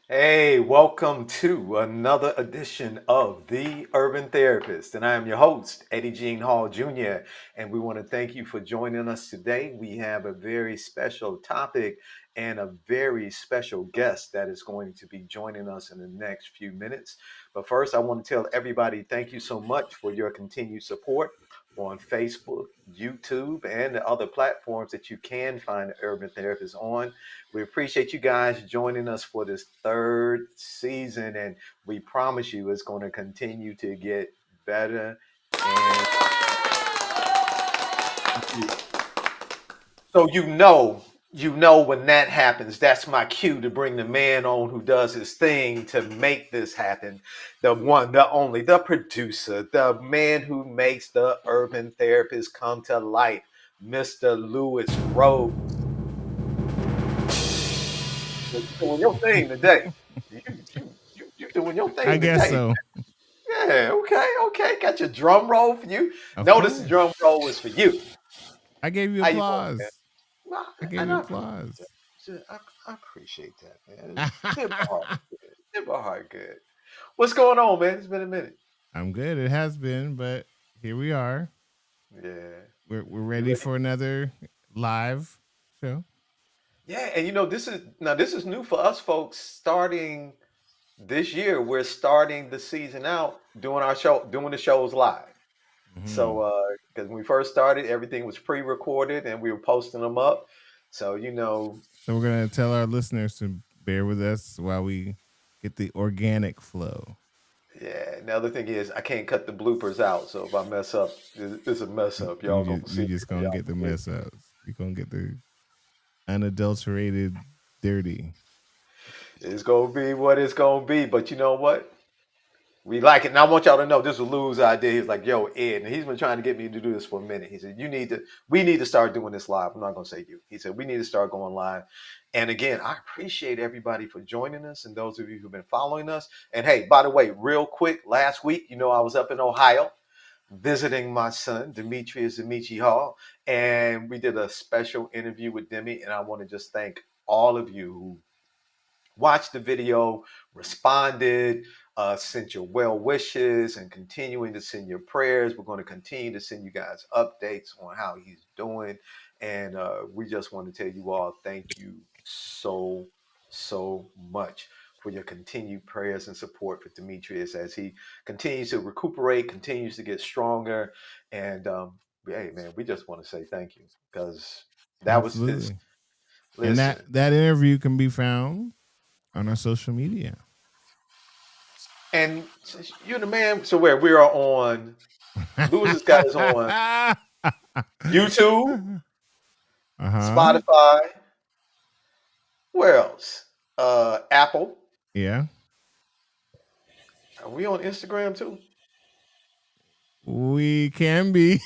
Hey, welcome to another edition of The Urban Therapist. And I am your host, Eddie Jean Hall Jr. And we want to thank you for joining us today. We have a very special topic and a very special guest that is going to be joining us in the next few minutes. But first, I want to tell everybody thank you so much for your continued support on Facebook, YouTube, and the other platforms that you can find the Urban Therapist on. We appreciate you guys joining us for this third season, and we promise you it's going to continue to get better. And so you know when that happens, that's my cue to bring the man on who does his thing to make this happen. The one, the only, the producer, the man who makes the urban therapist come to life, Mr. Lewis Rose. You doing your thing today. You doing your I thing guess today. so. Yeah, okay. Got your drum roll for you. Of Notice the course. drum roll was for you. I gave you How you doing, man? applause. Well, I gave and you I appreciate applause. that. I appreciate that, man. Did my heart good. Did my heart good. What's going on, man? It's been a minute. I'm good. It has been, but here we are. Yeah. We're You ready ready? for another live show. Yeah, and this is new for us folks starting this year. We're starting the season out doing the shows live. Hmm. So, because when we first started, everything was pre-recorded and we were posting them up. So, So we're gonna tell our listeners to bear with us while we get the organic flow. yeah. And the other thing is, I can't cut the bloopers out. So if I mess up, it's a mess up. Y'all gonna see You it just for gonna y'all get the to see. mess ups. You're gonna get the unadulterated dirty. It's gonna be what it's gonna be. But you know what? We like it. And I want y'all to know this was Lou's idea. He's like, yo, Ed. And he's been trying to get me to do this for a minute. He said, we need to start doing this live. I'm not going to say you. He said, we need to start going live. And again, I appreciate everybody for joining us and those of you who've been following us. And hey, by the way, real quick, last week, I was up in Ohio visiting my son, Demetrius Amici Hall. And we did a special interview with Demi. And I want to just thank all of you who watched the video, responded, sent your well wishes, and continuing to send your prayers. We're going to continue to send you guys updates on how he's doing. And we just want to tell you all thank you so much for your continued prayers and support for Demetrius as he continues to recuperate, continues to get stronger. And hey, man, we just want to say thank you because it's Absolutely. And listen. that interview can be found on our social media. And since you're the man, so where we are on, Lewis's got us on YouTube, Uh-huh. Spotify, where else? Apple. Yeah. Are we on Instagram too? We can be.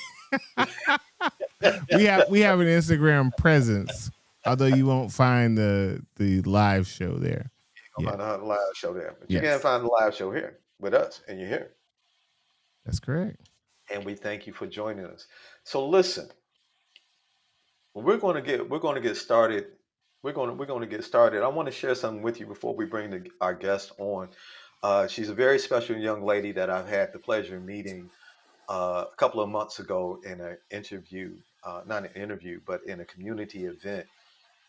We have an Instagram presence, although you won't find the live show there. You're Yeah. gonna find the live show there, but you can't Yes. find the live show here with us, and you're here. That's correct. And we thank you for joining us. So listen, we're going to get started. We're going to get started. I want to share something with you before we bring our guest on. She's a very special young lady that I've had the pleasure of meeting a couple of months ago in an interview, not an interview, but in a community event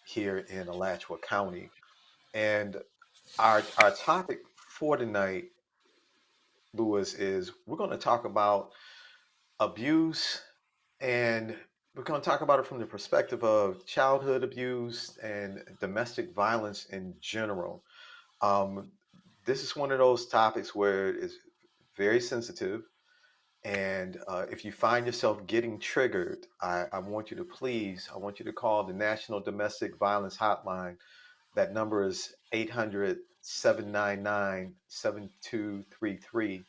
here in Alachua County. And our topic for tonight, Lewis, is we're going to talk about abuse, and we're going to talk about it from the perspective of childhood abuse and domestic violence in general. Um, this is one of those topics where it's very sensitive. And if you find yourself getting triggered, I want you to I want you to call the National Domestic Violence Hotline. That number is 800 799 7233.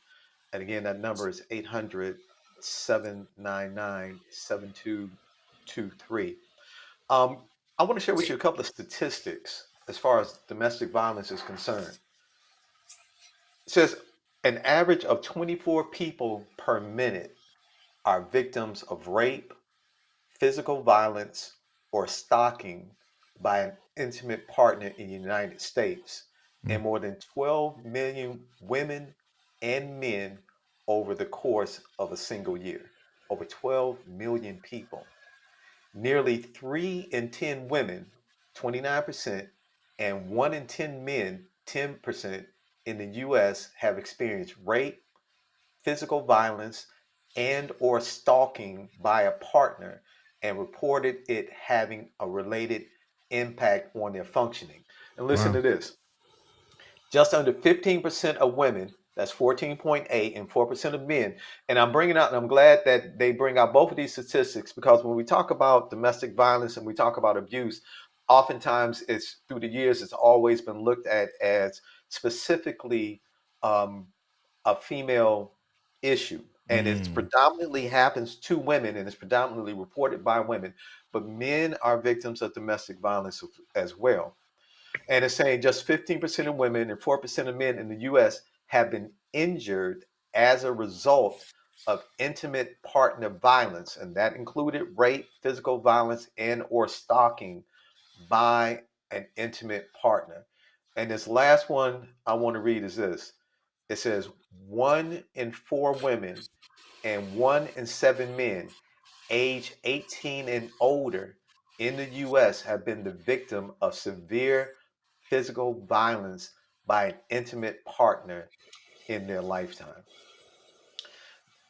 And again, that number is 800 799 7223. I want to share with you a couple of statistics as far as domestic violence is concerned. It says an average of 24 people per minute are victims of rape, physical violence, or stalking by an intimate partner in the United States. Mm. and more than 12 million women and men over the course of a single year. Over 12 million people. Nearly 3 in 10 women, 29%, and 1 in 10 men, 10%, in the US have experienced rape, physical violence, and or stalking by a partner and reported it having a related impact on their functioning. And listen Wow. to this. Just under 15% of women, that's 14.8, and 4% of men. And I'm bringing out, and I'm glad that they bring out both of these statistics, because when we talk about domestic violence and we talk about abuse, oftentimes it's through the years, it's always been looked at as specifically um, a female issue. And it's Mm. predominantly happens to women, and it's predominantly reported by women, but men are victims of domestic violence as well. And it's saying just 15% of women and 4% of men in the US have been injured as a result of intimate partner violence. And that included rape, physical violence, and or stalking by an intimate partner. And this last one I want to read is this. It says 1 in 4 women and 1 in 7 men age 18 and older in the US have been the victim of severe physical violence by an intimate partner in their lifetime.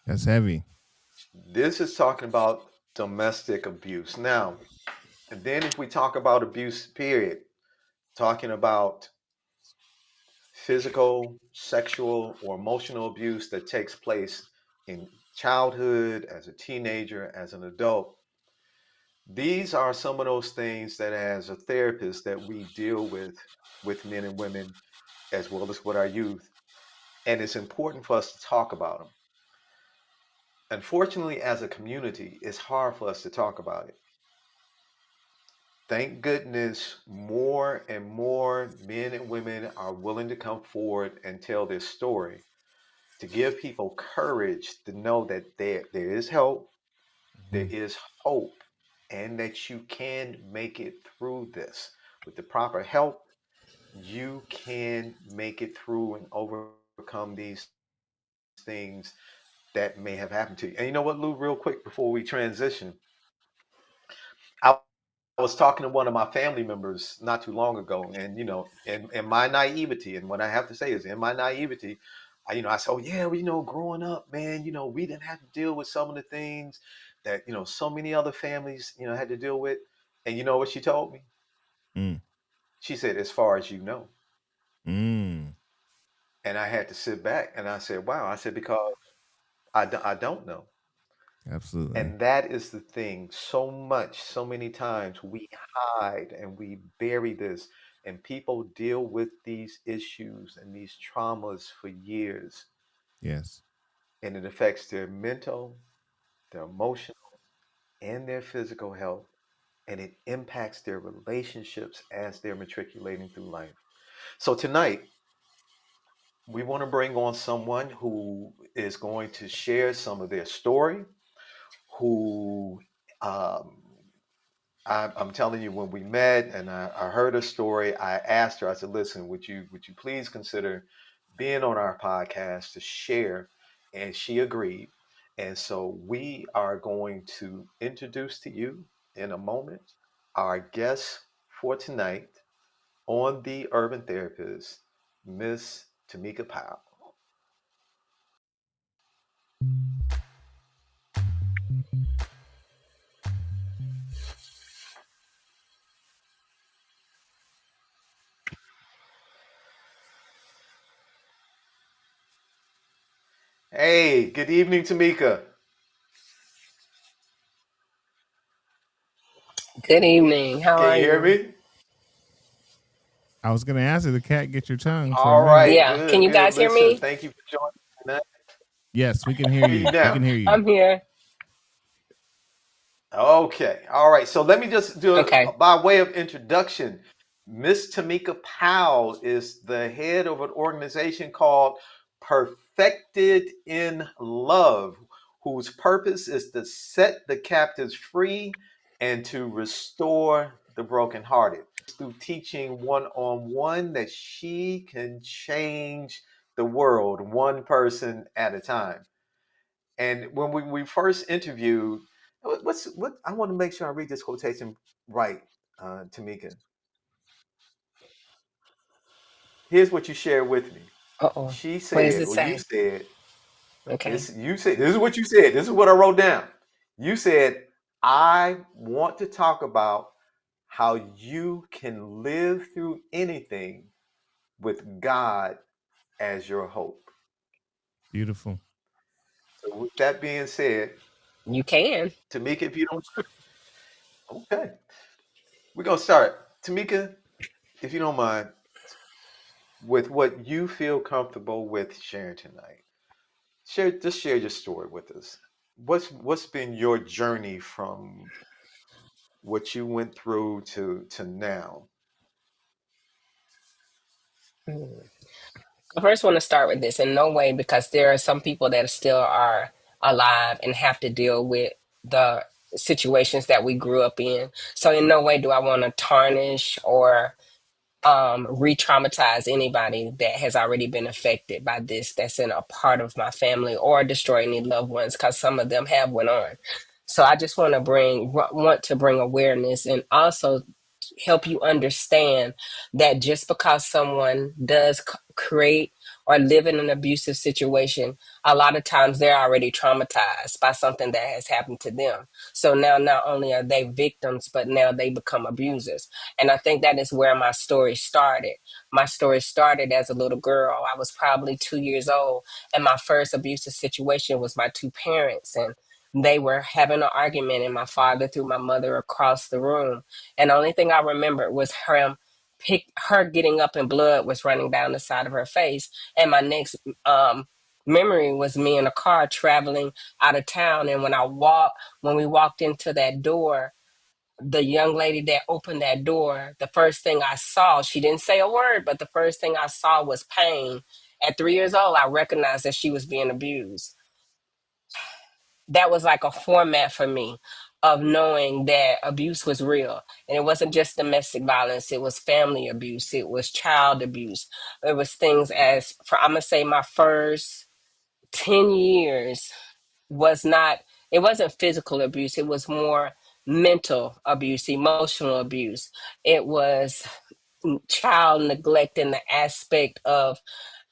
That's heavy. This is talking about domestic abuse. Now, and then if we talk about abuse, period, talking about physical, sexual, or emotional abuse that takes place in childhood, as a teenager, as an adult. These are some of those things that, as a therapist, that we deal with men and women, as well as with our youth. And it's important for us to talk about them. Unfortunately, as a community, it's hard for us to talk about it. Thank goodness more and more men and women are willing to come forward and tell their story, to give people courage to know that there is help, there Hmm. is hope, and that you can make it through this. With the proper help, you can make it through and overcome these things that may have happened to you. And you know what, Lou, real quick before we transition, I was talking to one of my family members not too long ago, and in my naivety, and what I have to say is in my naivety, I said, "Oh yeah, well, growing up, man, we didn't have to deal with some of the things that so many other families, had to deal with." And you know what she told me? Mm. She said, "As far as you know." Mm. And I had to sit back and I said, "Wow." I said, "Because I don't know." Absolutely. And that is the thing. So much, so many times we hide and we bury this, and people deal with these issues and these traumas for years, Yes. and it affects their mental, their emotional, and their physical health, and it impacts their relationships as they're matriculating through life. So tonight, we want to bring on someone who is going to share some of their story, who um, I'm telling you, when we met and I heard her story, I asked her, I said, "Listen, would you please consider being on our podcast to share?" And she agreed. And so we are going to introduce to you in a moment our guest for tonight on the Urban Therapist, Miss Tamika Powell. Hey, good evening, Tamika. Good evening. How Can are you hear you? me? I was going to ask, did the cat get your tongue for a All minute? right, Yeah. Can good, you good. guys hear Listen, me? thank you for joining me tonight. Yes, we can hear Hear you you. We now. can hear you. I'm here. Okay. All right. So let me just do Okay. it by way of introduction. Miss Tamika Powell is the head of an organization called Perfected in Love, whose purpose is to set the captives free and to restore the brokenhearted. through teaching one on one that she can change the world one person at a time. And when we first interviewed, what I want to make sure I read this quotation right, Tamika. Here's what you shared with me. Uh-oh. She What does said, it or you say? said, Okay. this is what you said. This is what I wrote down. You said, I want to talk about how you can live through anything with God as your hope. Beautiful. So with that being said, You can. Tamika, if you don't, okay, we're gonna start. Tamika, if you don't mind, with what you feel comfortable with sharing tonight, share your story with us. What's been your journey from what you went through to now? Hmm. I first want to start with this in no way because there are some people that still are alive and have to deal with the situations that we grew up in. So in no way do I want to tarnish or re-traumatize anybody that has already been affected by this that's in a part of my family or destroy any loved ones because some of them have went on. So I just want to bring awareness and also help you understand that just because someone does create or live in an abusive situation, a lot of times they're already traumatized by something that has happened to them. So now not only are they victims, but now they become abusers. And I think that is where my story started. My story started as a little girl. I was probably 2 years old, and my first abusive situation was my two parents. And they were having an argument, and my father threw my mother across the room. And the only thing I remembered was her getting up and blood was running down the side of her face. And my next memory was me in a car traveling out of town. And when we walked into that door, the young lady that opened that door, the first thing I saw, she didn't say a word, but the first thing I saw was pain. At 3 years old, I recognized that she was being abused. That was like a format for me of knowing that abuse was real. And it wasn't just domestic violence, it was family abuse, it was child abuse. It was things as for I'm gonna say my first 10 years was not it wasn't physical abuse, it was more mental abuse, emotional abuse. It was child neglect in the aspect of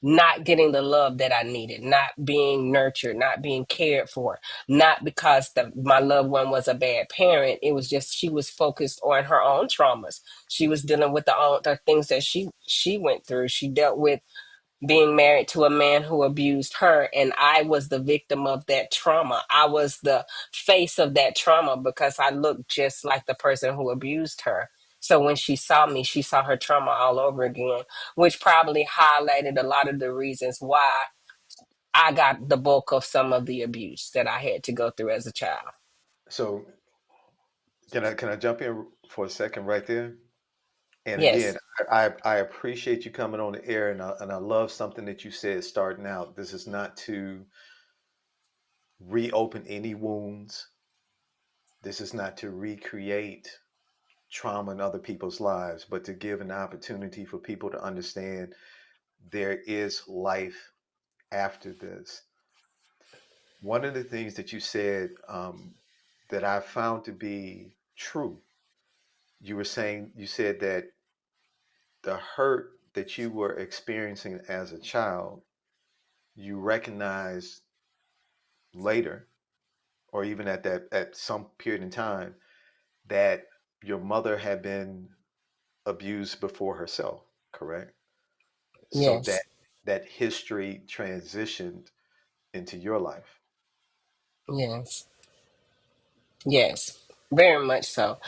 not getting the love that I needed, not being nurtured, not being cared for, not because my loved one was a bad parent. It was just she was focused on her own traumas. She was dealing with the things that she went through. She dealt with being married to a man who abused her, and I was the victim of that trauma. I was the face of that trauma because I looked just like the person who abused her. So when she saw me, she saw her trauma all over again, which probably highlighted a lot of the reasons why I got the bulk of some of the abuse that I had to go through as a child. So can I jump in for a second right there? And again, Yes. I appreciate you coming on the air, and I love something that you said starting out. This is not to reopen any wounds. This is not to recreate trauma in other people's lives, but to give an opportunity for people to understand there is life after this. One of the things that you said that I found to be true, you said that the hurt that you were experiencing as a child, you recognized later, or even at some period in time, that your mother had been abused before herself, correct? So Yes. that history transitioned into your life. Yes. Yes. Very much so.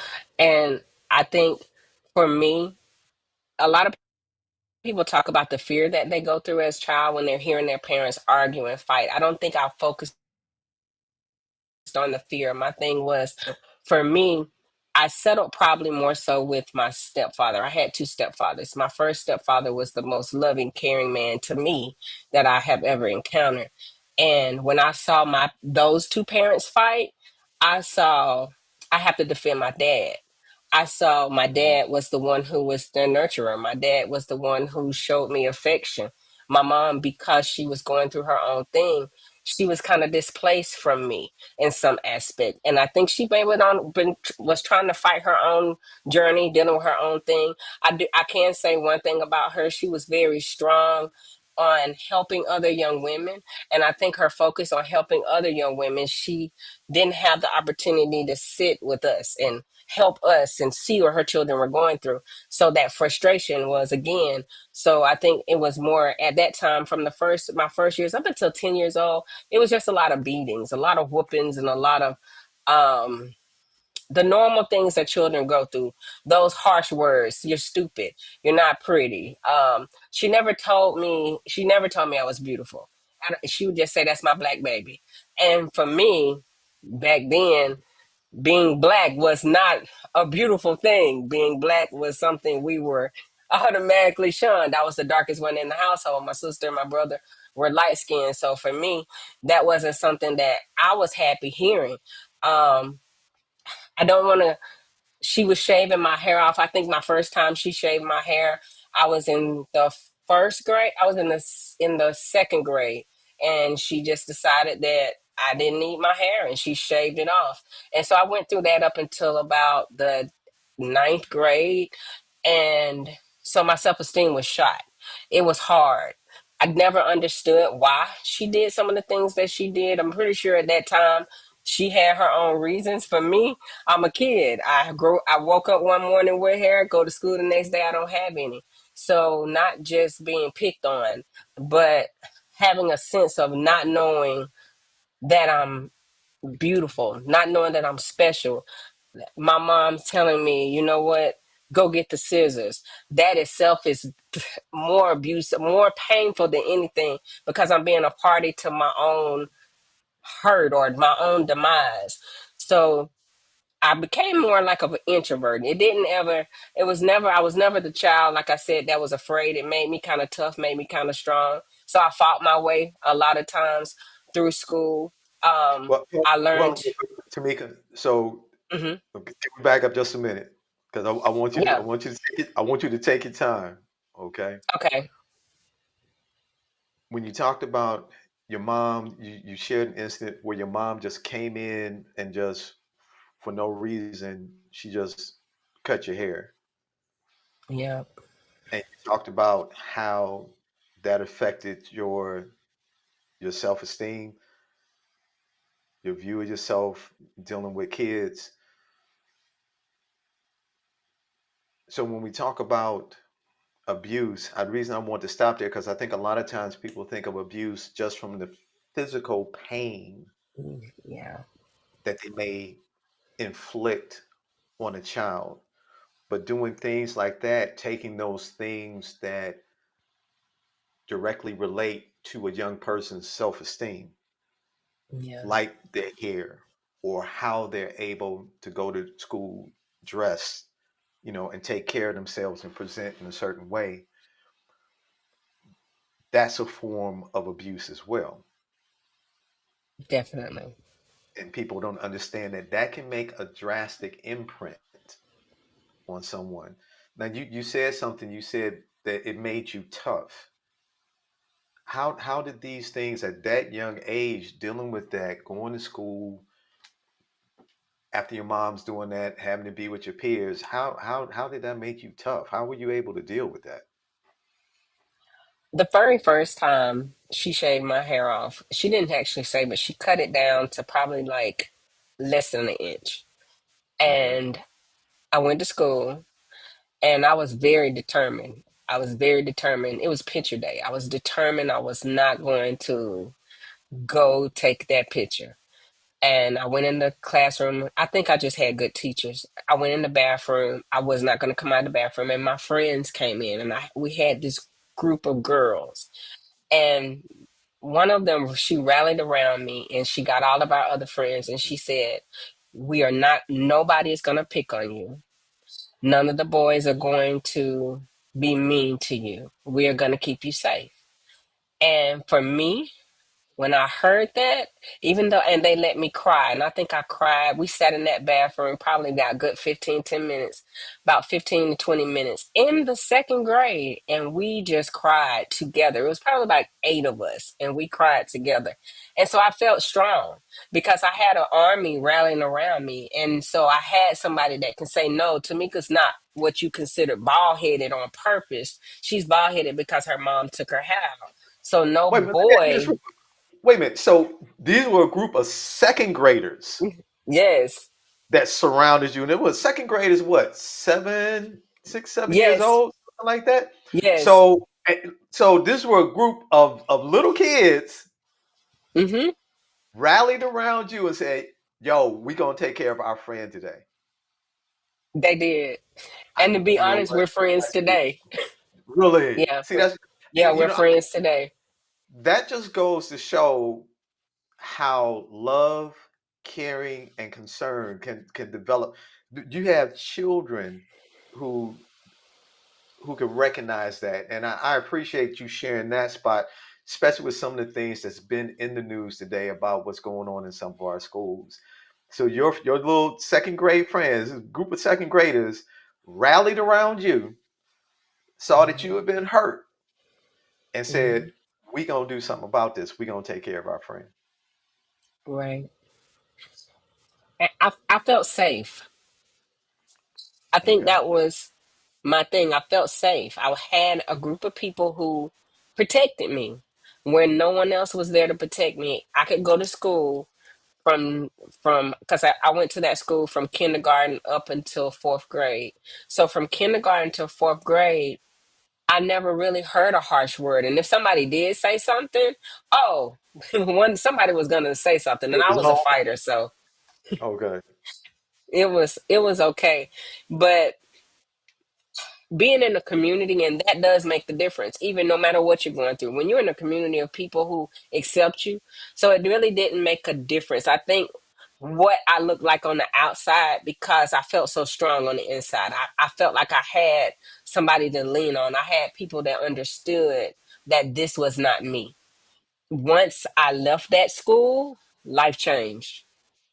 And I think for me, a lot of people talk about the fear that they go through as child when they're hearing their parents argue and fight. I don't think I focused on the fear. My thing was, for me, I settled probably more so with my stepfather. I had two stepfathers. My first stepfather was the most loving, caring man to me that I have ever encountered. And when I saw my those two parents fight, I saw I have to defend my dad. I saw my Mhm. dad was the one who was the nurturer. My dad was the one who showed me affection. My mom, because she was going through her own thing, she was kind of displaced from me in some aspect. And I think she maybe was trying to fight her own journey, dealing with her own thing. I can say one thing about her. She was very strong on helping other young women. And I think her focus on helping other young women, she didn't have the opportunity to sit with us and help us and see what her children were going through. So that frustration was again. So I think it was more at that time from my first years up until 10 years old, it was just a lot of beatings, a lot of whoopings, and a lot of um the normal things that children go through, those harsh words, you're stupid, you're not pretty. She never told me I was beautiful. She would just say that's my black baby. And for me, back then, being black was not a beautiful thing. Being black was something we were automatically shunned. I was the darkest one in the household. My sister and my brother were light skinned. So for me, that wasn't something that I was happy hearing. I don't want to She was shaving my hair off. I think my first time she shaved my hair, I was in the first grade. I was in the second grade, and she just decided that I didn't need my hair, and she shaved it off. And so I went through that up until about the ninth grade, and so my self esteem was shot. It was hard. I never understood why she did some of the things that she did. I'm pretty sure at that time she had her own reasons. For me, I'm a kid. I woke up one morning with hair, go to school the next day, I don't have any. So not just being picked on, but having a sense of not knowing that I'm beautiful, not knowing that I'm special. My mom's telling me, you know what? Go get the scissors. That itself is more abusive, more painful than anything because I'm being a party to my own hurt or my own demise. So I became more like of an introvert. I was never the child, like I said, that was afraid. It made me kind of tough, made me kind of strong. So I fought my way a lot of times through school. Well, I hold learned, on, real quick, Tamika. So, hmm okay, take me back up just a minute, because I yeah, want you to I want you to take your time. Okay. okay, When you talked about your mom, you shared an incident where your mom just came in and just for no reason, she just cut your hair. yeah, And you talked about how that affected your self-esteem, your view of yourself dealing with kids. So when we talk about abuse, the reason I want to stop there because I think a lot of times people think of abuse just from the physical pain yeah, that they may inflict on a child. But doing things like that, taking those things that directly relate to a young person's self-esteem, yeah, like their hair or how they're able to go to school dressed, and take care of themselves and present in a certain way, that's a form of abuse as well. definitely. And people don't understand that that can make a drastic imprint on someone. Now, you said something, you said that it made you tough. How did these things at that young age, dealing with that, going to school, after your mom's doing that, having to be with your peers, how did that make you tough? How were you able to deal with that? The very first time she shaved my hair off, she didn't actually shave it. She cut it down to probably like less than an inch. Okay. And I went to school and I was very determined. I was very determined. It was picture day. I was determined I was not going to go take that picture. And I went in the classroom. I think I just had good teachers. I went in the bathroom. I was not going to come out of the bathroom, and my friends came in, and we had this group of girls. And one of them, she rallied around me, and she got all of our other friends, and she said, "We are not. Nobody is going to pick on you. None of the boys are going to be mean to you. We are going to keep you safe." And for me, When I heard that, even though, and they let me cry, and I think I cried. We sat in that bathroom probably got a good 15, 10 minutes, about 15 to 20 minutes in the second grade, and we just cried together. It was probably about eight of us, and we cried together. And so I felt strong because I had an army rallying around me. And so I had somebody that can say, no, Tamika's not what you consider bald headed on purpose. She's bald headed because her mom took her hair out. So no Wait a minute, let me ask you this boy. real quick. Wait a minute. So these were a group of second graders Yes, that surrounded you, and it was second grade is what, 7, 6, 7 years yes, old, something like that. yes. So, so this were a group of little kids Hmm. rallied around you and said, "Yo, we gonna take care of our friend today." They did. And to be You know honest, what? we're friends That's beautiful. today. Really, Yeah, see, that's yeah, you we're know friends today. that just goes to show how love, caring, and concern can develop. You have children who can recognize that, and I appreciate you sharing that spot, especially with some of the things that's been in the news today about what's going on in some of our schools. So your little second grade friends, a group of second graders, rallied around you, saw that you Hmm. had been hurt, and said, Hmm. "We gonna do something about this. We gonna take care of our friend." Right. I felt safe. I think Okay. that was my thing. I felt safe. I had a group of people who protected me when no one else was there to protect me. I could go to school from because I went to that school from kindergarten up until fourth grade. So from kindergarten to fourth grade, I never really heard a harsh word. And if somebody did say something, oh, one somebody was gonna say something, and It I was was a home. fighter, so Okay. it was okay. But being in a community, and that does make the difference, even no matter what you're going through when you're in a community of people who accept you. So it really didn't make a difference. I think what I looked like on the outside, because I felt so strong on the inside, I felt like I had somebody to lean on. I had people that understood that this was not me. Once I left that school, life changed.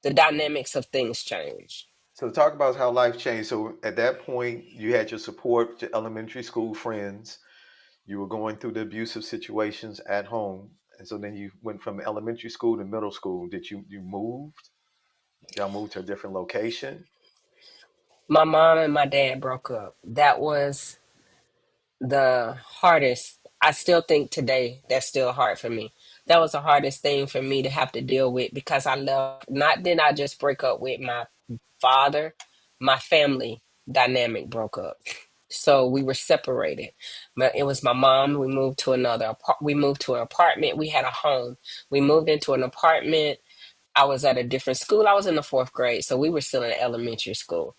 The dynamics of things changed. So talk about how life changed. So at that point, you had your support, your elementary school friends. You were going through the abusive situations at home, and so then you went from elementary school to middle school. Did you moved? Y'all moved to a different location? My mom and my dad broke up. That was the hardest. I still think today that's still hard for me. That was the hardest thing for me to have to deal with because I left. Not did I just break up with my father, my family dynamic broke up. So we were separated. But it was my mom. We moved to we moved to an apartment. We had a home. We moved into an apartment. I was at a different school. I was in the fourth grade, so we were still in elementary school.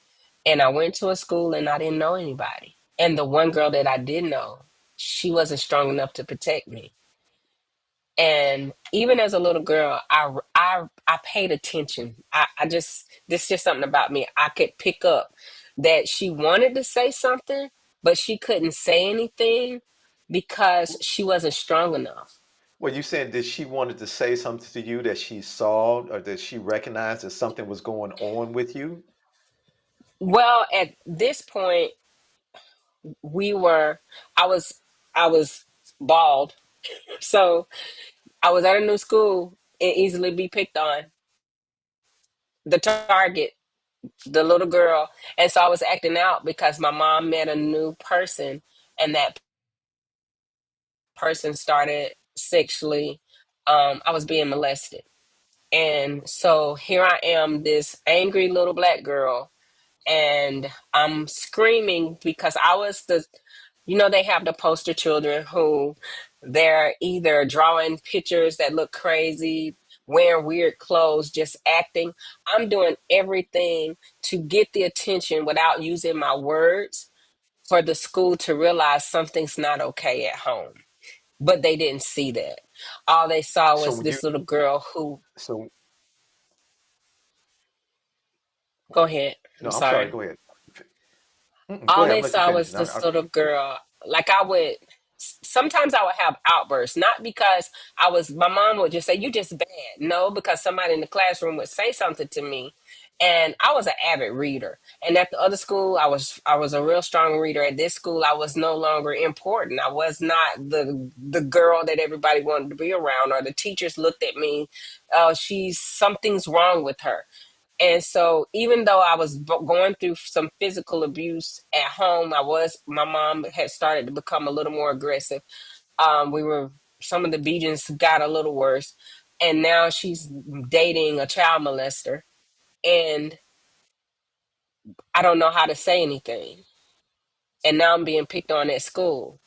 And I went to a school and I didn't know anybody. And the one girl that I did know, she wasn't strong enough to protect me. And even as a little girl, I paid attention. I just this is just something about me. I could pick up that she wanted to say something, but she couldn't say anything because she wasn't strong enough. Well, you said that she wanted to say something to you that she saw or that she recognized that something was going on with you. Well, at this point, we were I was I was bald. So I was at a new school and easily be picked on. The target, the little girl. And so I was acting out because my mom met a new person and that person started sexually I was being molested. And so here I am, this angry little black girl, and I'm screaming because I was they have the poster children who they're either drawing pictures that look crazy, wearing weird clothes, just acting. I'm doing everything to get the attention without using my words for the school to realize something's not okay at home. But they didn't see that. All they saw So was when you this little girl who, so go ahead, I'm no, I'm sorry. sorry. Go ahead. Go All ahead. I'm they gonna let you saw finish. was this little girl. Like I would sometimes I would have outbursts, not because my mom would just say, "You just bad." No, because somebody in the classroom would say something to me. And I was an avid reader. And at the other school, I was a real strong reader. At this school, I was no longer important. I was not the girl that everybody wanted to be around, or the teachers looked at me, she's something's wrong with her. And so, even though I was going through some physical abuse at home, my mom had started to become a little more aggressive. We were Some of the beatings got a little worse, and now she's dating a child molester, and I don't know how to say anything. And now I'm being picked on at school.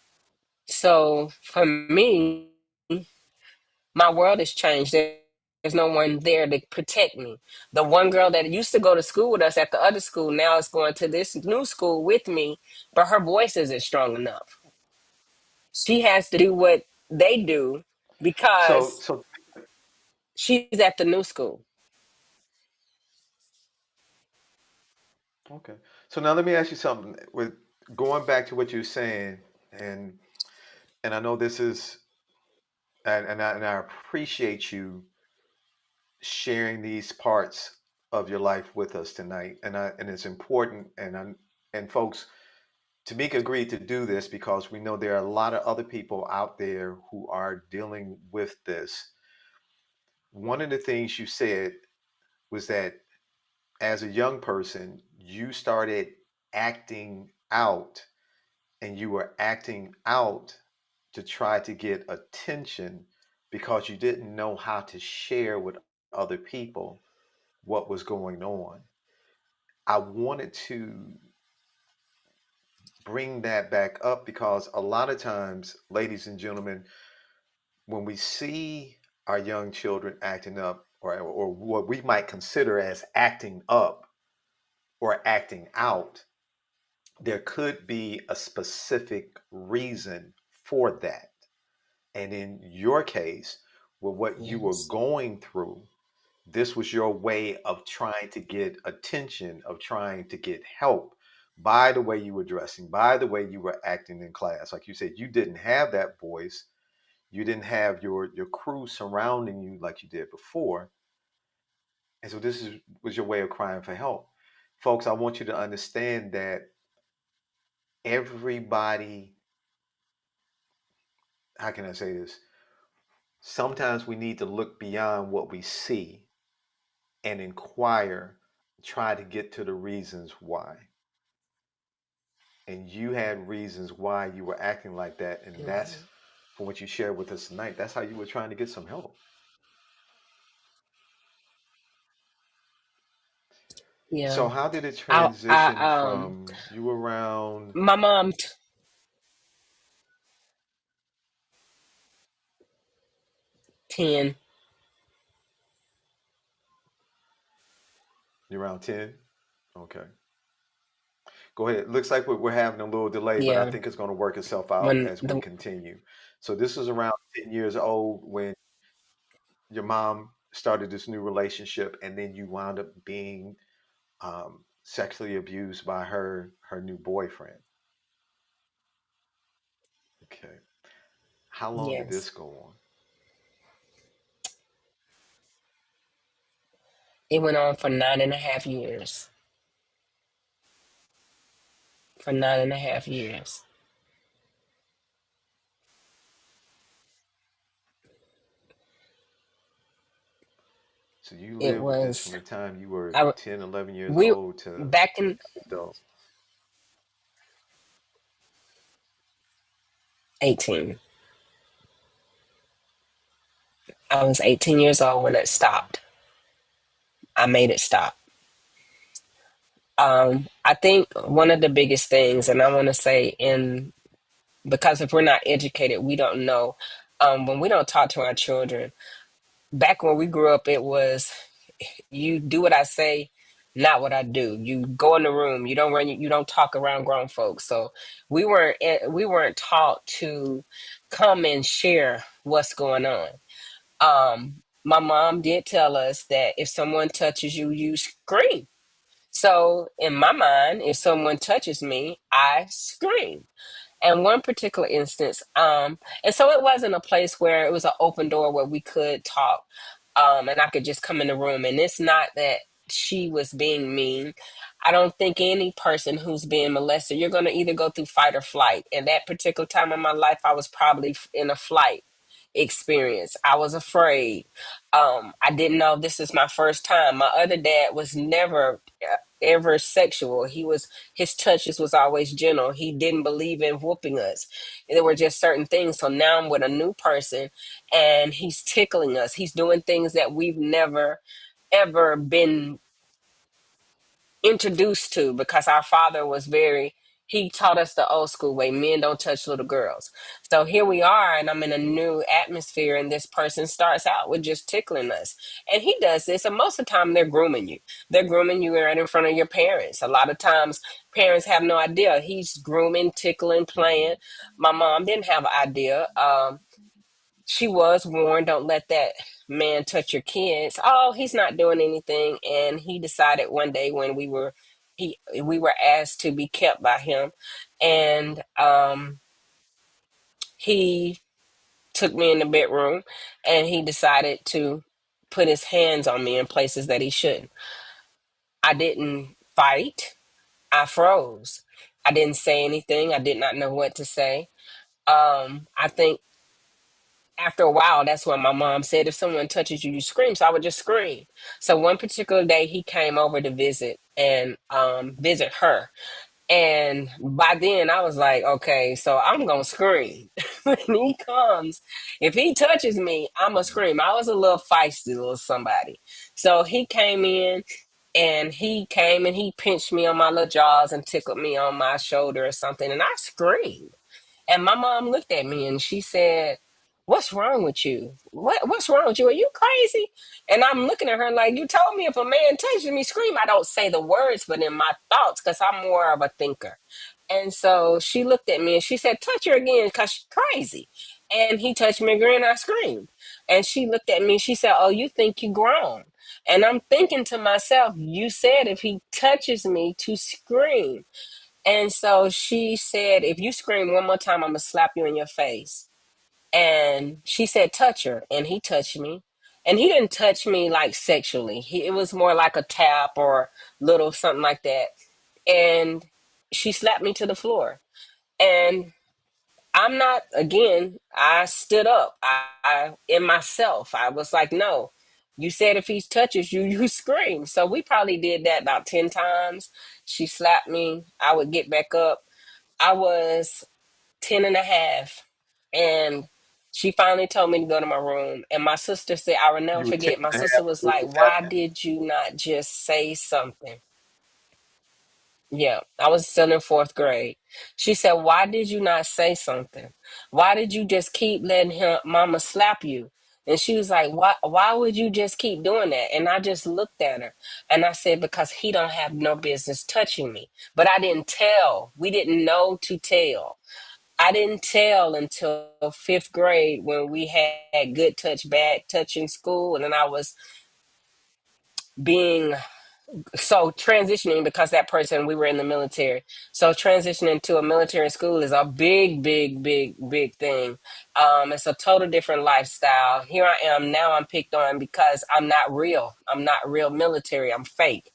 So for me, my world has changed. There's no one there to protect me. The one girl that used to go to school with us at the other school now is going to this new school with me, but her voice isn't strong enough. She has to do what they do So, because so she's at the new school. okay. So now let me ask you something. With going back to what you're saying, and I know this is, and I appreciate you sharing these parts of your life with us tonight. And it's important. And folks, Tamika agreed to do this because we know there are a lot of other people out there who are dealing with this. One of the things you said was that as a young person, you started acting out, and you were acting out to try to get attention because you didn't know how to share with other people what was going on. I wanted to bring that back up because a lot of times, ladies and gentlemen, when we see our young children acting up, or what we might consider as acting up or acting out, there could be a specific reason for that. And in your case, with what you were Yes. going through, this was your way of trying to get attention, of trying to get help by the way you were dressing, by the way you were acting in class. Like you said, you didn't have that voice. You didn't have your crew surrounding you like you did before. And so was your way of crying for help. Folks, I want you to understand that everybody, how can I say this? Sometimes we need to look beyond what we see and inquire, try to get to the reasons why. And you had reasons why you were acting like that. And that's Mhm. from what you shared with us tonight. That's how you were trying to get some help. Yeah. So how did it I transition from you around my mom 10. you around 10? Okay. Go ahead. Looks like we're having a little delay, but I Yeah. think it's going to work itself out When as we the continue. So this is around 10 years old when your mom started this new relationship, and then you wound up being sexually abused by her new boyfriend. Okay. How long did Yes. this go on? It went on for 9.5 years. For 9.5 years. So you It lived with this was from the time you were I 10, 11 years we old to back in adult. 18. I was 18 years old when it stopped. I made it stop. I think one of the biggest things, and I want to say, in because if we're not educated, we don't know. When we don't talk to our children, back when we grew up, it was you do what I say, not what I do. You go in the room, you don't talk around grown folks. So we weren't taught to come and share what's going on. My mom did tell us that if someone touches you, you scream. So in my mind, if someone touches me, I scream. And one particular instance, and so it wasn't a place where it was an open door where we could talk, and I could just come in the room. And it's not that she was being mean. I don't think any person who's being molested, you're going to either go through fight or flight. And that particular time in my life, I was probably in a flight experience. I was afraid. I didn't know this is my first time. My other dad was never ever sexual. His touches was always gentle. He didn't believe in whooping us. There were just certain things. So now I'm with a new person and he's tickling us. He's doing things that we've never ever been introduced to, because our father was very, he taught us the old school way: men don't touch little girls. So here we are, and I'm in a new atmosphere, and this person starts out with just tickling us. And he does this, and most of the time they're grooming you right in front of your parents. A lot of times parents have no idea. He's grooming, tickling, playing. My mom didn't have an idea. She was warned, don't let that man touch your kids. Oh, he's not doing anything. And he decided one day, when we were asked to be kept by him, and he took me in the bedroom, and he decided to put his hands on me in places that he shouldn't. I didn't fight. I froze. I didn't say anything. I did not know what to say. I think after a while, that's when my mom said, if someone touches you, you scream. So I would just scream. So one particular day, he came over to visit and visit her. And by then, I was like, okay, so I'm going to scream. When he comes, if he touches me, I'm going to scream. I was a little feisty little somebody. So he came in, and he pinched me on my little jaws and tickled me on my shoulder or something. And I screamed. And my mom looked at me and she said, "What's wrong with you? What's wrong with you? Are you crazy?" And I'm looking at her like, "You told me if a man touches me, scream." I don't say the words, but in my thoughts, because I'm more of a thinker. And so she looked at me and she said, "Touch her again, because she's crazy." And he touched me again and I screamed. And she looked at me, she said, "Oh, you think you grown." And I'm thinking to myself, you said if he touches me to scream. And so she said, "If you scream one more time, I'm gonna slap you in your face." And she said, "Touch her." And he touched me. And he didn't touch me like sexually. It was more like a tap or little something like that. And she slapped me to the floor. And I'm not, again, I stood up. In myself, I was like, "No, you said if he touches you, you scream." So we probably did that about 10 times. She slapped me. I would get back up. I was 10 and a half, and she finally told me to go to my room. And my sister said, I will never You were 10 forget, my and a sister half was when like, this "Why happened? did you not just say something?" Yeah, I was still in fourth grade. She said, "Why did you not say something? Why did you just keep letting him, mama slap you?" And she was like, why would you just keep doing that?" And I just looked at her and I said, "Because he don't have no business touching me." But I didn't tell. We didn't know to tell. I didn't tell until fifth grade, when we had good touch, bad touch in school. And then I was being so transitioning, because that person, we were in the military. So transitioning to a military school is a big, big, big, big thing. It's a total different lifestyle. Here I am now. I'm picked on because I'm not real. I'm not real military. I'm fake.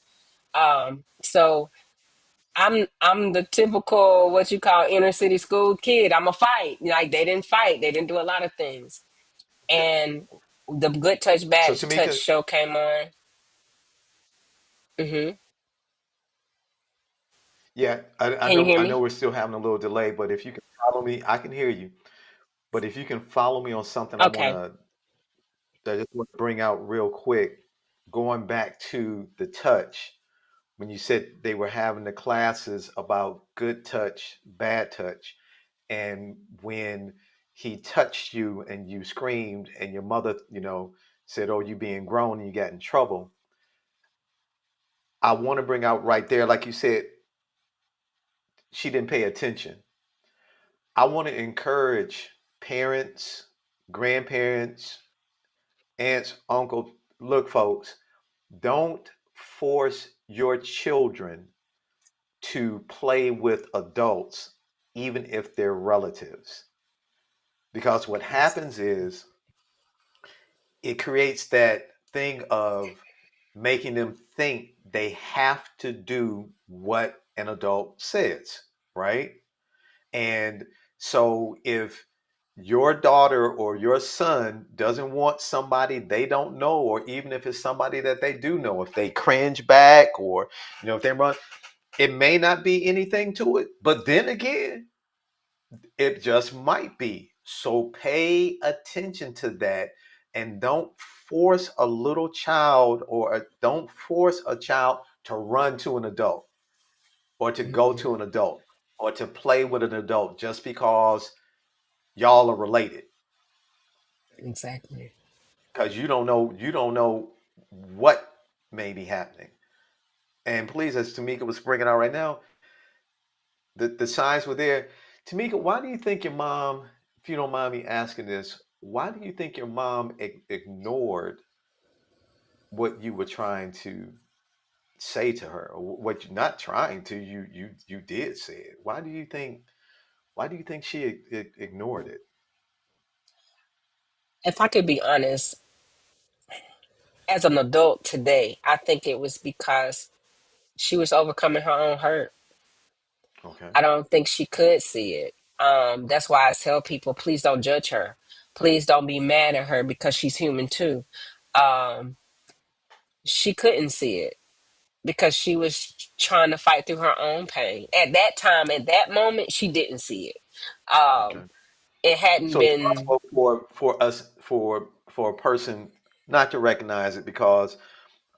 So I'm the typical, what you call, inner city school kid. I'm a fight. Like, they didn't fight. They didn't do a lot of things. And the good touch, So bad touch Tamika, show came on. Hmm. yeah, Can you hear I know me? we're still having a little delay, but if you can follow me, I can hear you. But if you can follow me on something, Okay. I just want to bring out real quick, going back to the touch, when you said they were having the classes about good touch, bad touch, and when he touched you and you screamed and your mother, said, "Oh, you being grown," and you got in trouble. I want to bring out right there, like you said, she didn't pay attention. I want to encourage parents, grandparents, aunts, uncles. Look, folks, don't force your children to play with adults. even if they're relatives. Because what Yes. happens is it creates that thing of making them think they have to do what an adult says, right? And so if your daughter or your son doesn't want somebody they don't know, or even if it's somebody that they do know, if they cringe back or, if they run, it may not be anything to it. But then again, it just might be. So pay attention to that and don't force a little child don't force a child to run to an adult or to go Mhm. to an adult or to play with an adult just because y'all are related, Exactly. because you don't know what may be happening. And please, as Tamika was bringing out right now, the signs were there. Tamika, why do you think your mom, if you don't mind me asking this, why do you think your mom ignored what you were trying to say to her, or what you're not trying to, you did say it? Why do you think she ignored it? If I could be honest, as an adult today, I think it was because she was overcoming her own hurt. Okay. I don't think she could see it. That's why I tell people, please don't judge her. Please don't be mad at her because she's human too. Um, she couldn't see it because she was trying to fight through her own pain. At that time, at that moment, she didn't see it. Okay. It hadn't So it's been. possible for us for a person not to recognize it because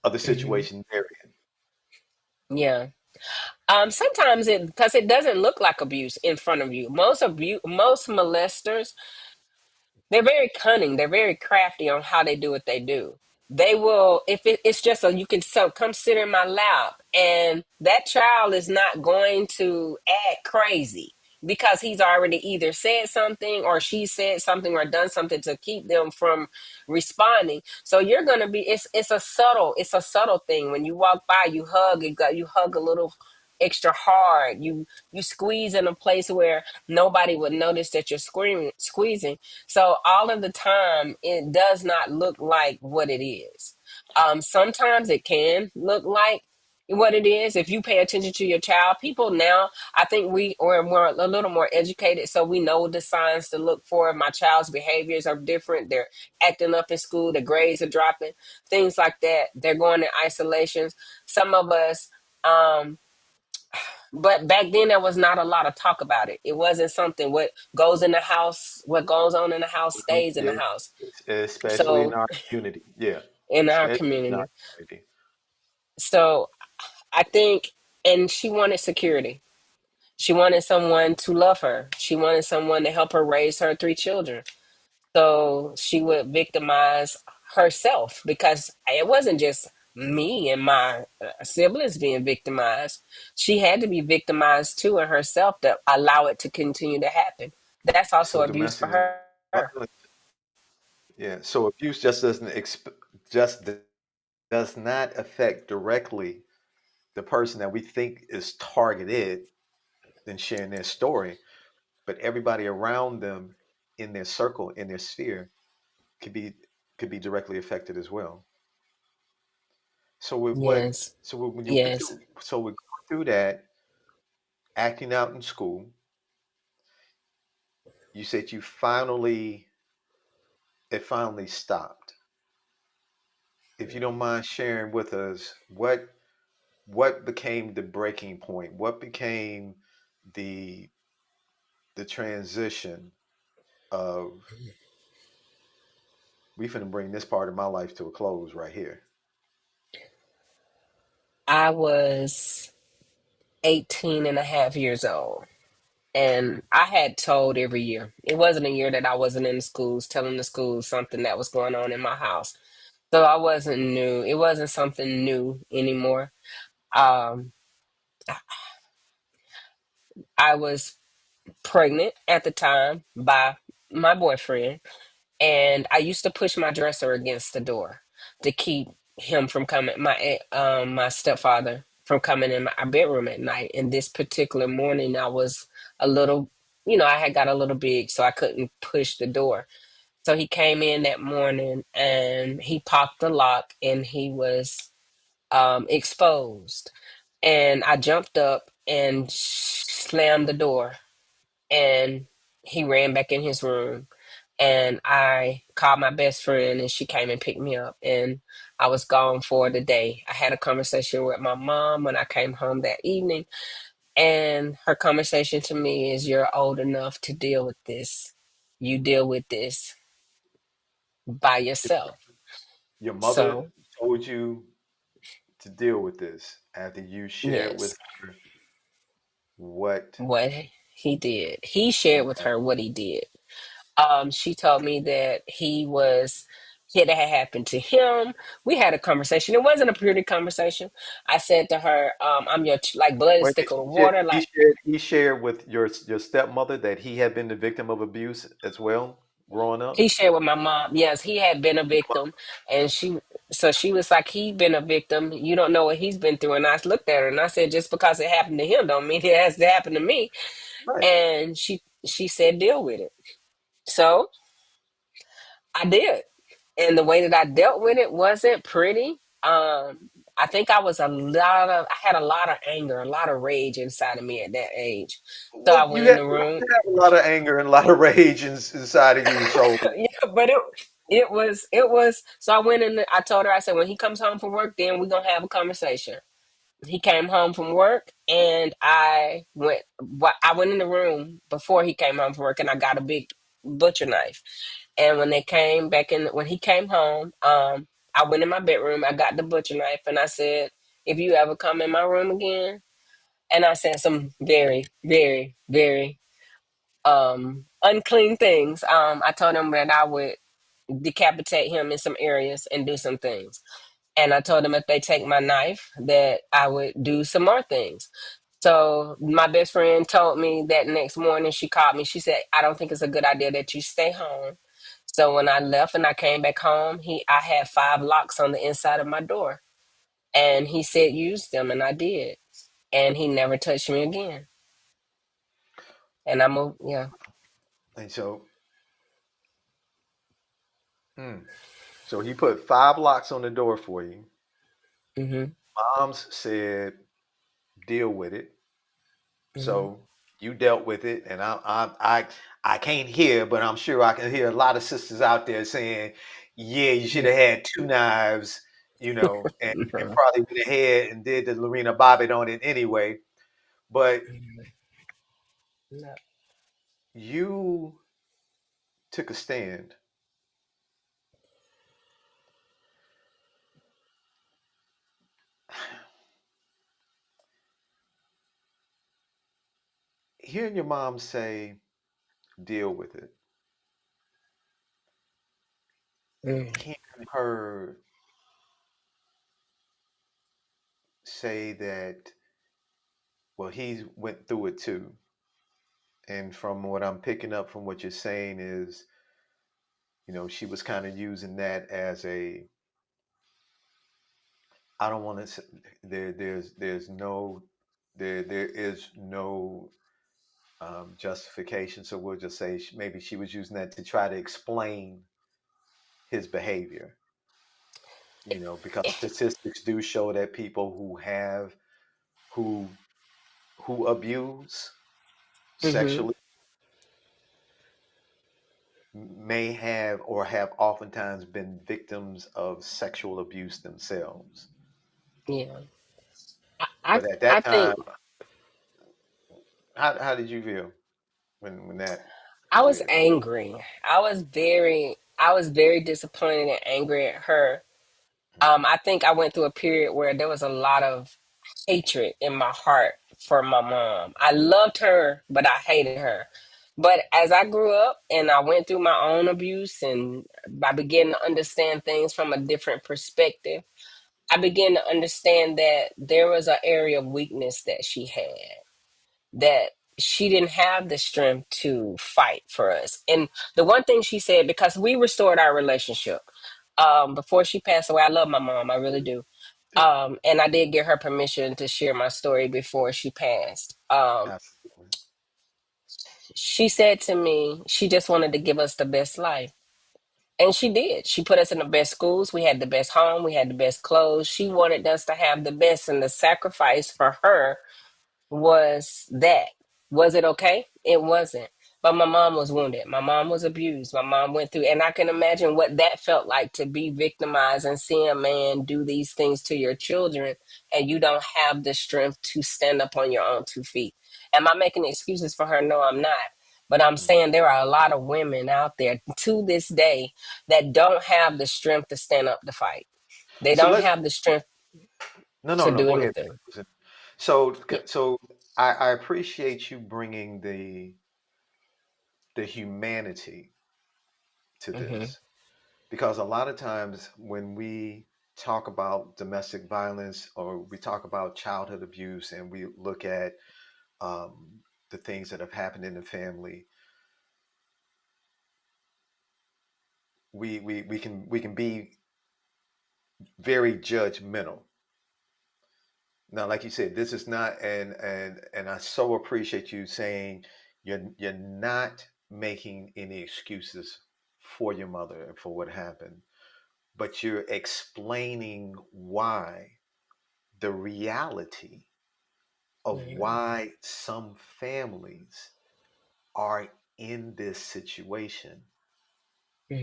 of the Mhm. situation they're Yeah. Sometimes it because it doesn't look like abuse in front of you. Most molesters, they're very cunning. They're very crafty on how they do what they do. They will, if it's just a, you can so come sit in my lap, and that child is not going to act crazy because he's already either said something or she said something or done something to keep them from responding. So you're gonna be, it's a subtle thing. When you walk by, you hug a little extra hard. You squeeze in a place where nobody would notice that you're squeezing, so all of the time, it does not look like what it is. Sometimes it can look like what it is if you pay attention to your child. People now, I think we're a little more educated, so we know the signs to look for. My child's behaviors are different. They're acting up in school. The grades are dropping. Things like that. They're going in isolations. Some of us. But back then there was not a lot of talk about it. It wasn't something what goes on in the house in. stays in the Yeah, house. especially in So our community. Yeah, in our especially in our community. community. So I think, and she wanted security. She wanted someone to love her. She wanted someone to help her raise her three children. So she would victimize herself because it wasn't just me and my siblings being victimized. She had to be victimized too in herself to allow it to continue to happen. That's also So abuse for domestic her. violence. Yeah. So abuse just just does not affect directly the person that we think is targeted in sharing their story, but everybody around them in their circle, in their sphere, could be could be directly affected as well. So with what Yes. so when you went Yes. through so we're going through that, acting out in school, you said it finally stopped. If you don't mind sharing with us what became the breaking point? What became the the transition of we finna bring this part of my life to a close right here. I was 18 and a half years old. And I had told every year. It wasn't a year that I wasn't in the schools, telling the schools something that was going on in my house. So I wasn't new. It wasn't something new anymore. Um, I was pregnant at the time by my boyfriend, and I used to push my dresser against the door to keep him from coming, my stepfather from coming in my bedroom at night. And this particular morning, I was a little, I had got a little big, so I couldn't push the door. So he came in that morning and he popped the lock and he was exposed. And I jumped up and slammed the door, and he ran back in his room. And I called my best friend, and she came and picked me up. And I was gone for the day. I had a conversation with my mom when I came home that evening. And her conversation to me is, "You're old enough to deal with this. You deal with this by yourself." Your mother So, told you to deal with this after you shared with yes, her what. what he did. He shared with Okay. her what he did. She told me that that had happened to him. We had a conversation. It wasn't a pretty conversation. I said to her, "I'm your like blood is Wait, thicker than water." Like he shared with your stepmother that he had been the victim of abuse as well growing up. he shared with my mom. Yes, he had been a victim, and she was like, "He been a victim. You don't know what he's been through." And I looked at her and I said, "Just because it happened to him, don't mean it has to happen to me." Right. And she said, "Deal with it." So I did. And the way that I dealt with it wasn't pretty. I think I had a lot of anger, a lot of rage inside of me at that age. So I Well, went in the you room. have a lot of anger and a lot of rage inside of you. So Yeah, but it was so I went in. I told her, I said, when he comes home from work, then we're gonna have a conversation. He came home from work, and I went in the room before he came home from work, and I got a big butcher knife. And when he came home, I went in my bedroom, I got the butcher knife, and I said, "If you ever come in my room again," and I said some very, very, very unclean things. I told him that I would decapitate him in some areas and do some things. And I told them if they take my knife, that I would do some more things. So my best friend told me that next morning, she called me. She said, "I don't think it's a good idea that you stay home." So when I left and I came back home, I had 5 locks on the inside of my door. And he said, "Use them," and I did. And he never touched me again. And I moved, yeah. and so, mm, so he put 5 locks on the door for you. Hmm. Mom's said, deal with it. Hmm. So you dealt with it, and I can't hear, but I'm sure I can hear a lot of sisters out there saying, "Yeah, you should Yeah. have had 2 knives, and No. probably went ahead and did the Lorena Bobbitt on it anyway." But No. you took a stand. Hearing your mom say, "Deal with it," Mm. hearing her say that, well, he went through it too. And from what I'm picking up from what you're saying is, she was kind of using that as a, I don't want to, there is no justification. So we'll just say maybe she was using that to try to explain his behavior, because statistics do show that people who who abuse Hmm. sexually may have or have oftentimes been victims of sexual abuse themselves. Yeah. But at I that time, think how did you feel when that I was was said? angry. I was very disappointed and angry at her. Mhm. I think I went through a period where there was a lot of hatred in my heart for my mom. I loved her, but I hated her. But as I grew up and I went through my own abuse and I began to understand things from a different perspective, I began to understand that there was an area of weakness that she had, that she didn't have the strength to fight for us. And the one thing she said, because we restored our relationship before she passed away, I love my mom, I really do. Yeah, And I did get her permission to share my story before she passed. absolutely. she said to me, she just wanted to give us the best life. And she did. She put us in the best schools. We had the best home. We had the best clothes. She wanted us to have the best. And the sacrifice for her was that. Was it okay? It wasn't. But my mom was wounded. My mom was abused. My mom went through, and I can imagine what that felt like to be victimized and see a man do these things to your children, and you don't have the strength to stand up on your own 2 feet. Am I making excuses for her? No, I'm not. But I'm Mhm. saying there are a lot of women out there to this day that don't have the strength to stand up to fight. They So don't let's have the strength no, no, to no. do Go ahead. anything. So, Mm, so I appreciate you bringing the humanity to mhm, this, because a lot of times when we talk about domestic violence or we talk about childhood abuse and we look at um, the things that have happened in the family, we can be very judgmental. Now, like you said, this is not, and I so appreciate you saying you're not making any excuses for your mother and for what happened, but you're explaining why, the reality of mhm, why some families are in this situation.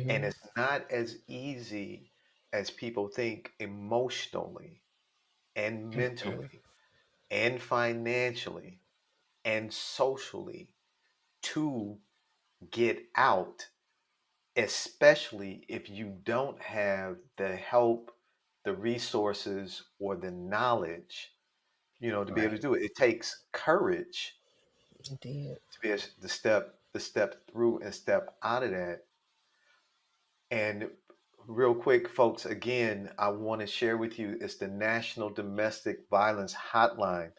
And mhm, it's not as easy as people think emotionally and mhm. mentally and financially and socially to get out, especially if you don't have the help, the resources, or the knowledge, to be able to Right. do it. It takes courage It did. to be able to step through and step out of that. And real quick, folks, again, I want to share with you it's the National Domestic Violence Hotline.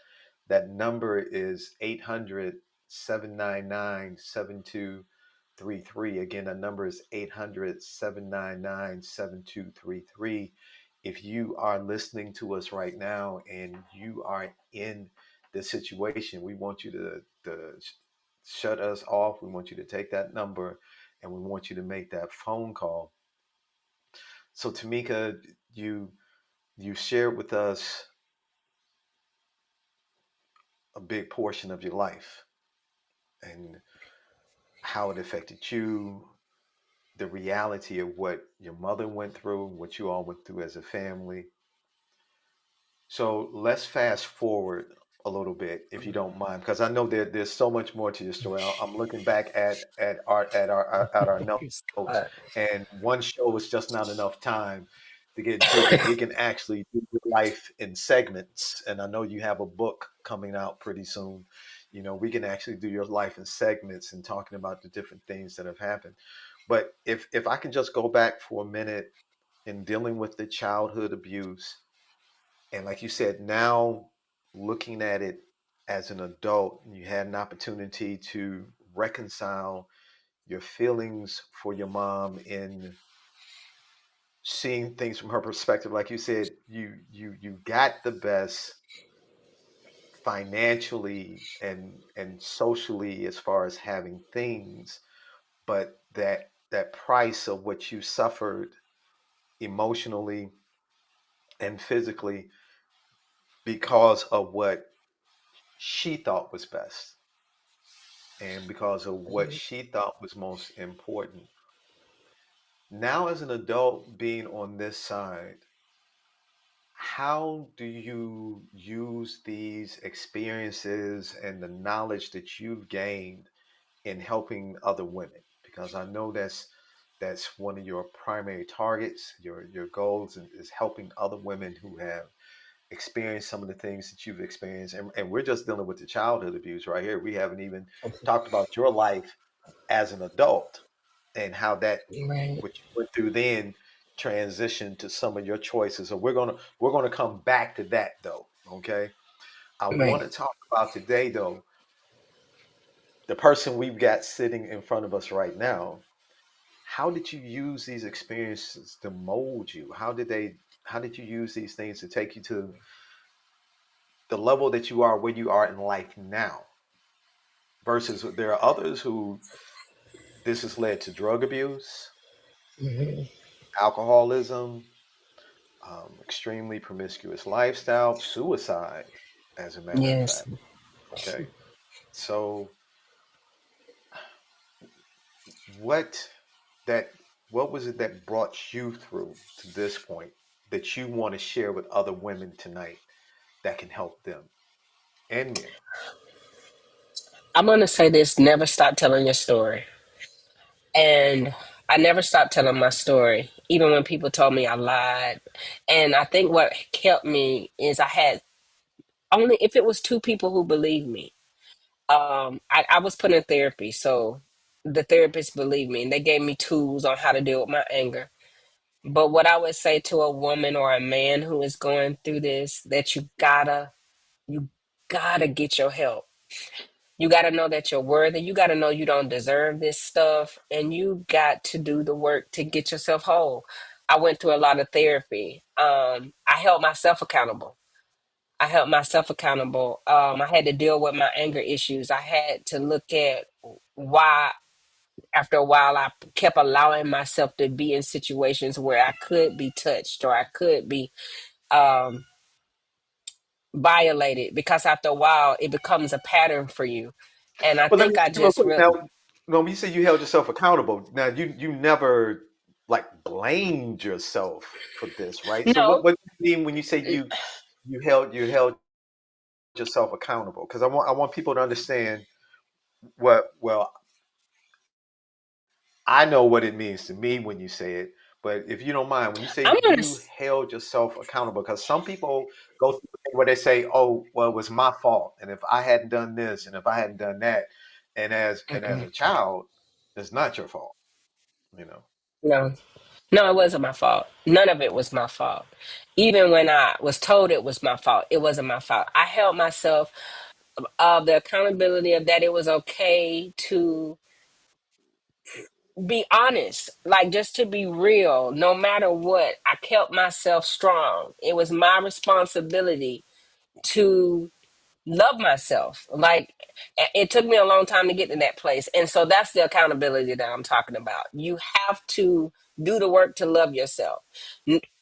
That number is 800-799-7233. Again, that number is 800-799-7233. If you are listening to us right now and you are in this situation, we want you to shut us off. We want you to take that number and we want you to make that phone call. So Tamika, you shared with us a big portion of your life and how it affected you, the reality of what your mother went through, what you all went through as a family. So let's fast forward a little bit, if you don't mind, because I know there's so much more to your story. I'm looking back at our notes, Uh, and one show was just not enough time to get into it. We can actually do your life in segments, and I know you have a book coming out pretty soon. We can actually do your life in segments and talking about the different things that have happened. But if I can just go back for a minute in dealing with the childhood abuse, and like you said, now looking at it as an adult, you had an opportunity to reconcile your feelings for your mom in seeing things from her perspective. Like you said, you got the best financially and socially as far as having things, but that price of what you suffered emotionally and physically because of what she thought was best and because of what she thought was most important. Now, as an adult being on this side, how do you use these experiences and the knowledge that you've gained in helping other women? Because I know that's one of your primary targets. Your goals is helping other women who have experienced some of the things that you've experienced, and we're just dealing with the childhood abuse right here. We haven't even talked about your life as an adult and how that right. what you went through then transitioned to some of your choices. So we're gonna come back to that though. Okay. I want Right. to talk about today though the person we've got sitting in front of us right now. How did you use these experiences to mold you? How did you use these things to take you to the level that you are where you are in life now? versus there are others who this has led to drug abuse, Mhm. alcoholism, extremely promiscuous lifestyle, suicide, as a matter of Yes. fact. Okay. So what that what was it that brought you through to this point that you want to share with other women tonight that can help them and men? I'm going to say this: never stop telling your story. And I never stopped telling my story, even when people told me I lied. And I think what kept me is I had only, if it was two people who believed me. I was put in therapy, so the therapist believed me and they gave me tools on how to deal with my anger. But what I would say to a woman or a man who is going through this, that you gotta get your help. You got to know that you're worthy. You got to know you don't deserve this stuff. And you got to do the work to get yourself whole. I went through a lot of therapy. I held myself accountable. I held myself accountable. I had to deal with my anger issues. I had to look at why, after a while, I kept allowing myself to be in situations where I could be touched or I could be um, violated, because after a while, it becomes a pattern for you. And I But let me think I ask you real just quick real now. When you say you held yourself accountable, now you never like blamed yourself for this, right? So no. what do you mean when you say you held yourself accountable? Because I want people to understand what well I know what it means to me when you say it, but if you don't mind, when you say I'm gonna. you held yourself accountable, because some people go through the thing where they say, "Oh, well, it was my fault, and if I hadn't done this, and if I hadn't done that," and as Mm-mm. a child, it's not your fault, you know. No, no, it wasn't my fault. None of it was my fault. Even when I was told it was my fault, it wasn't my fault. I held myself the accountability of that. It was okay to be honest, like just to be real. No matter what, I kept myself strong. It was my responsibility to love myself. Like it took me a long time to get to that place. And so that's the accountability that I'm talking about. You have to do the work to love yourself.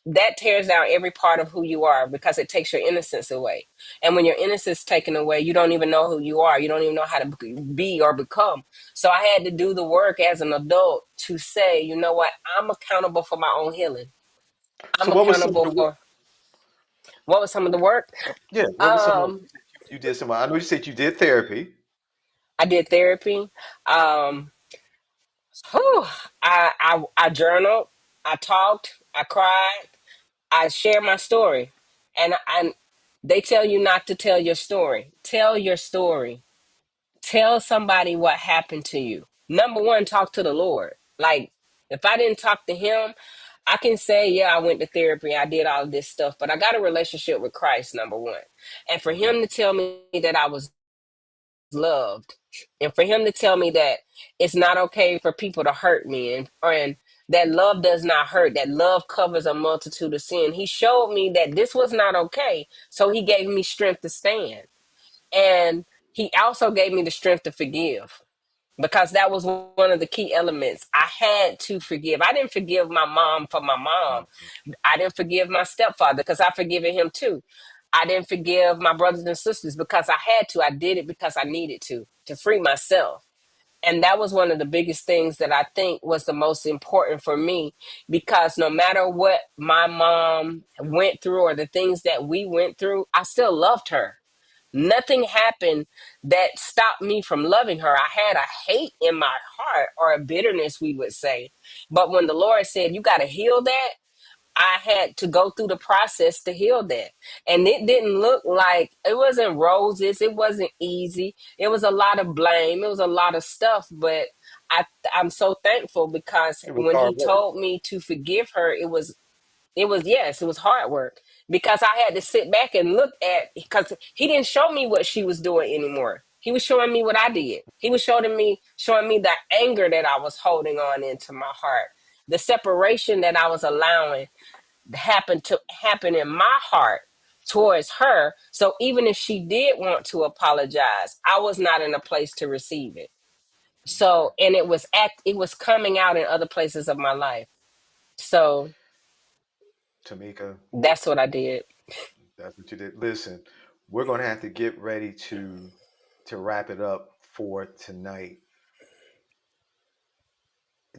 That tears down every part of who you are because it takes your innocence away. And when your innocence is taken away, you don't even know who you are. You don't even know how to be or become. So I had to do the work as an adult to say, you know what? I'm accountable for my own healing. So I'm what was some of accountable the for what was some of the work. yeah? What was some of Um, you did some? I know you said you did therapy. I did therapy. Um, whew, I journaled, I talked, I cried, I shared my story, and they tell you not to tell your story. Tell your story. Tell somebody what happened to you. Number one, talk to the Lord. Like if I didn't talk to Him, I can say, yeah, I went to therapy, I did all of this stuff, but I got a relationship with Christ. Number one, and for Okay. Him to tell me that I was loved, and for him to tell me that it's not okay for people to hurt me, and that love does not hurt, that love covers a multitude of sin. He showed me that this was not okay, so he gave me strength to stand. And he also gave me the strength to forgive, because that was one of the key elements. I had to forgive. I didn't forgive my mom for my mom. Mhm. I didn't forgive my stepfather because I forgiven him too. I didn't forgive my brothers and sisters because I had to. I did it because I needed to free myself. And that was one of the biggest things that I think was the most important for me, because no matter what my mom went through or the things that we went through, I still loved her. Nothing happened that stopped me from loving her. I had a hate in my heart, or a bitterness, we would say. But when the Lord said, you got to heal that, I had to go through the process to heal that. And it didn't look like, it wasn't roses. It wasn't easy. It was a lot of blame. It was a lot of stuff. But I, I'm so thankful, because It was when hard he work. told me to forgive her, yes, it was hard work, because I had to sit back and look at, because he didn't show me what she was doing anymore. He was showing me what I did. He was showing me the anger that I was holding on into my heart, the separation that I was allowing happen in my heart. towards her. So even if she did want to apologize, I was not in a place to receive it. Okay. So, and it was coming out in other places of my life. So Tamika, that's what I did. that's what you did. Listen, we're gonna have to get ready to wrap it up for tonight.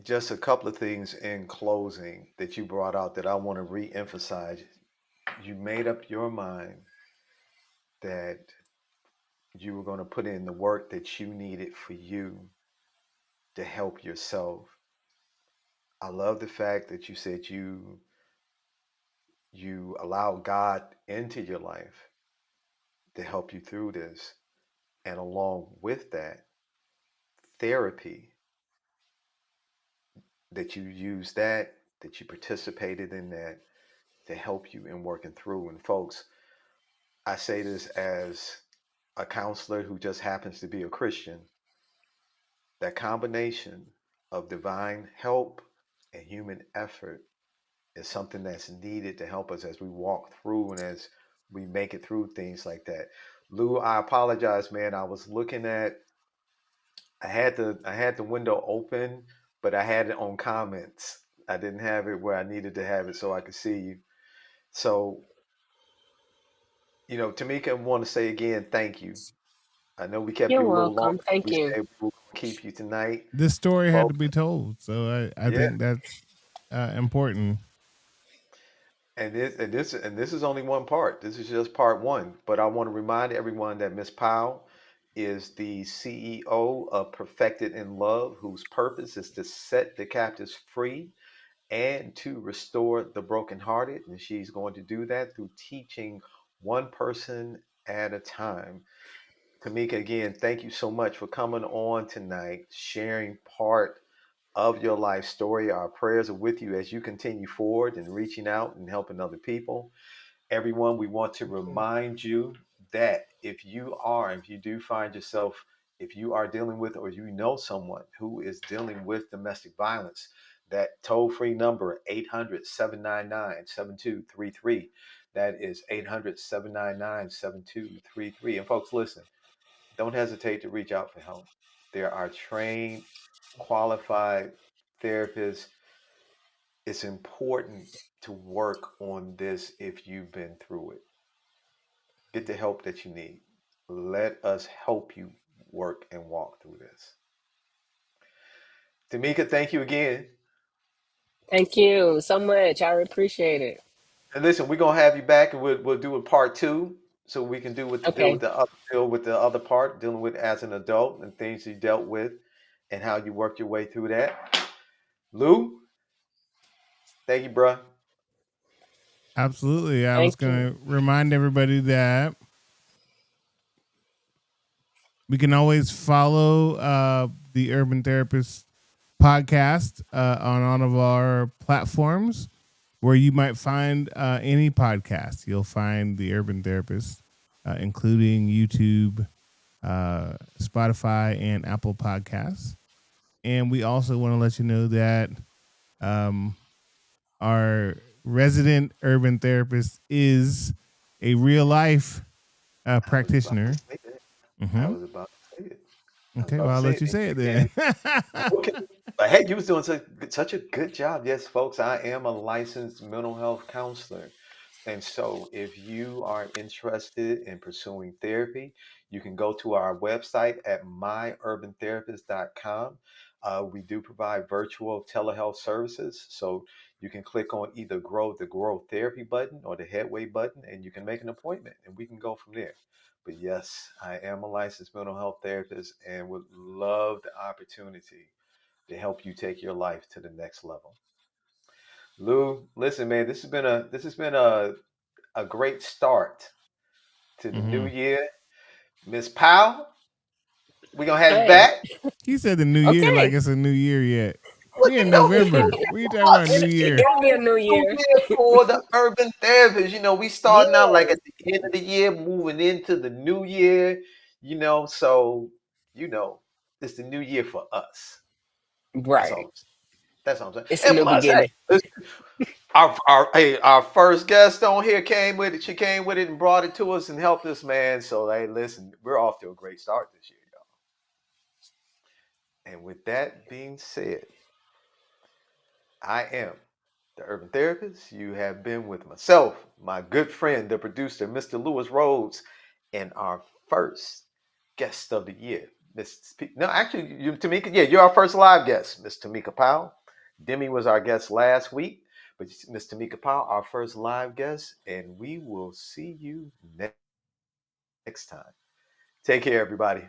Just a couple of things in closing that you brought out that I want to re-emphasize. You made up your mind that you were going to put in the work that you needed for you to help yourself. I love the fact that you said you allow God into your life to help you through this. And along with that, therapy, that you use that you participated in that to help you in working through. And folks, I say this as a counselor who just happens to be a Christian. That combination of divine help and human effort is something that's needed to help us as we walk through and as we make it through things like that. Lou, I apologize, man. I was looking at I had the window open, but I had it on comments. I didn't have it where I needed to have it so I could see you. So, Tamika, I want to say again, thank you. I know we kept You're you a little longer welcome. than Thank we you. said we were going to keep you tonight, This story had to folks. be told, so I Yeah, think that's important. and this is only one part. This is just part one. But I want to remind everyone that Miss Powell is the CEO of Perfected in Love, whose purpose is to set the captives free and to restore the brokenhearted. And she's going to do that through teaching one person at a time. Kamika, again, thank you so much for coming on tonight, sharing part of your life story. Our prayers are with you as you continue forward and reaching out and helping other people. Everyone, we want to remind you that if you do find yourself, if you are dealing with or you know someone who is dealing with domestic violence, that toll free number 800-799-7233. That is 800-799-7233. And folks, listen, don't hesitate to reach out for help. There are trained, qualified therapists. It's important to work on this if you've been through it. Get the help that you need. Let us help you work and walk through this. Tamika, thank you again. Thank you so much. I appreciate it. And listen, we're gonna have you back, and we'll do a part two, so we can do with deal with Okay. the other deal with the other part, dealing with as an adult and things you dealt with, and how you worked your way through that. Lou, thank you, bruh. Absolutely. I was Thank you. going to remind everybody that we can always follow the Urban Therapist podcast on all of our platforms where you might find any podcast. You'll find the Urban Therapist, including YouTube, Spotify, and Apple Podcasts. And we also want to let you know that um, our resident urban therapist is a real life I was about to practitioner. say that. I Mm-hmm. was about to say it. I was Okay, about well, to I'll say let it. you And say it then. again, okay. But hey, you was doing such a good job. Yes, folks, I am a licensed mental health counselor. And so, if you are interested in pursuing therapy, you can go to our website at myurbantherapist.com. We do provide virtual telehealth services. So, you can click on either the Grow Therapy button or the Headway button, and you can make an appointment, and we can go from there. But yes, I am a licensed mental health therapist and would love the opportunity to help you take your life to the next level. Lou, listen, man, this has been a great start to the new Mm-hmm. year. Miss Powell, we're gonna have you Hey. back. He said the new year like Okay. it's a new year yet. Well, We in you know, we November. moving We talking about months. New It Year. gotta be a It's new a new year. year for the urban therapist. We starting out like Yes. at the end of the year, moving into the new year, so you know, it's the new year for us. That's all Right. I'm saying. That's what I'm saying. It's a And new plus, hey, beginning. listen, our first guest on here came with it. She came with it and brought it to us and helped us, man. So hey, listen, we're off to a great start this year, y'all. And with that being said, I am the Urban Therapist. You have been with myself, my good friend, the producer, Mr. Lewis Rhodes, and our first guest of the year, No, actually, Tamika. Yeah, you're our first live guest, Miss Tamika Powell. Demi was our guest last week, but Miss Tamika Powell, our first live guest, and we will see you next time. Take care, everybody.